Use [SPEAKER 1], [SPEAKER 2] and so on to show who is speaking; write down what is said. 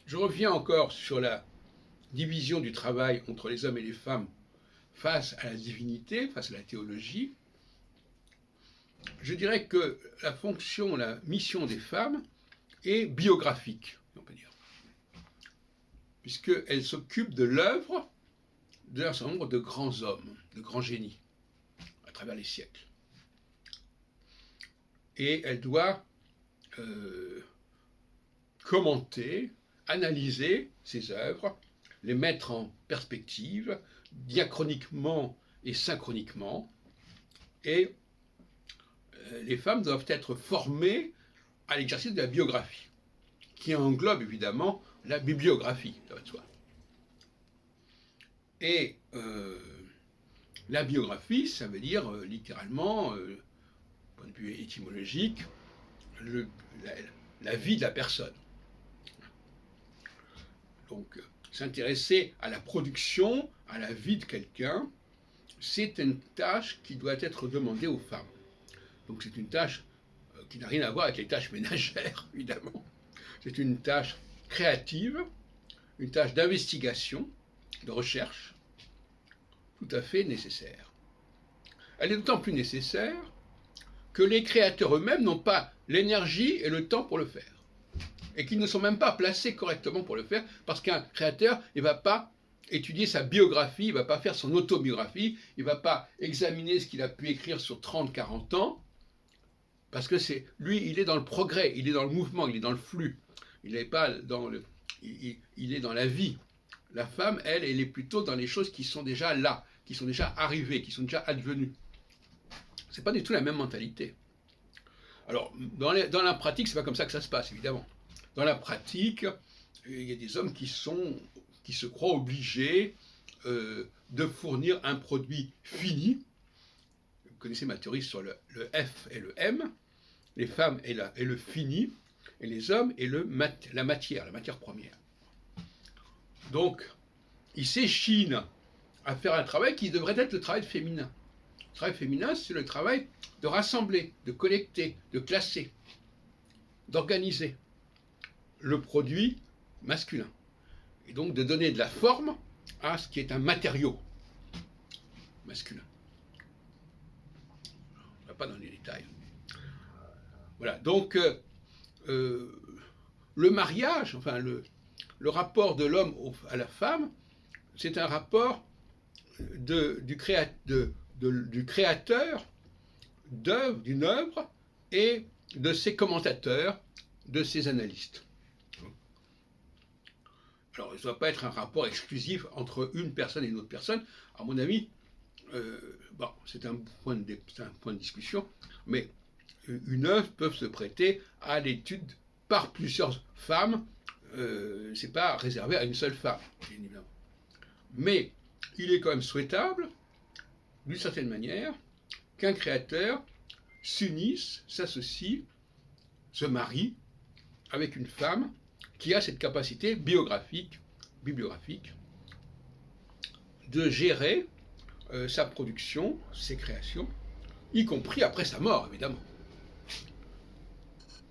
[SPEAKER 1] Je reviens encore sur la division du travail entre les hommes et les femmes face à la divinité, face à la théologie. Je dirais que la fonction, la mission des femmes est biographique, on peut dire, puisqu'elles s'occupent de l'œuvre d'un certain nombre de grands hommes, de grands génies, à travers les siècles. Et elle doit commenter, analyser ces œuvres, les mettre en perspective, diachroniquement et synchroniquement, et les femmes doivent être formées à l'exercice de la biographie, qui englobe évidemment la bibliographie, ça va de soi. Et la biographie, ça veut dire littéralement, du point de vue étymologique, la vie de la personne. Donc, s'intéresser à la production, à la vie de quelqu'un, c'est une tâche qui doit être demandée aux femmes. Donc, c'est une tâche qui n'a rien à voir avec les tâches ménagères, évidemment. C'est une tâche créative, une tâche d'investigation, de recherche, tout à fait nécessaire. Elle est d'autant plus nécessaire que les créateurs eux-mêmes n'ont pas l'énergie et le temps pour le faire. Et qu'ils ne sont même pas placés correctement pour le faire, parce qu'un créateur, il ne va pas étudier sa biographie, il ne va pas faire son autobiographie, il ne va pas examiner ce qu'il a pu écrire sur 30-40 ans, parce que lui, il est dans le progrès, il est dans le mouvement, il est dans le flux, il n'est pas dans il est dans la vie. La femme, elle est plutôt dans les choses qui sont déjà là, qui sont déjà arrivées, qui sont déjà advenues. Ce n'est pas du tout la même mentalité. Alors, dans la pratique, c'est pas comme ça que ça se passe, évidemment. Dans la pratique, il y a des hommes qui se croient obligés de fournir un produit fini. Vous connaissez ma théorie sur le F et le M. Les femmes et le fini, et les hommes et la matière première. Donc, ils s'échinent à faire un travail qui devrait être le travail féminin. Le travail féminin, c'est le travail de rassembler, de collecter, de classer, d'organiser le produit masculin. Et donc de donner de la forme à ce qui est un matériau masculin. On ne va pas dans les détails. Voilà, donc le mariage, enfin le rapport de l'homme à la femme, c'est un rapport du créateur d'une œuvre et de ses commentateurs, de ses analystes. Alors, il ne doit pas être un rapport exclusif entre une personne et une autre personne. À mon avis, c'est un point de discussion, mais une œuvre peut se prêter à l'étude par plusieurs femmes. Ce n'est pas réservé à une seule femme, bien évidemment. Mais il est quand même souhaitable, d'une certaine manière, qu'un créateur s'unisse, s'associe, se marie avec une femme qui a cette capacité bibliographique, de gérer sa production, ses créations, y compris après sa mort, évidemment.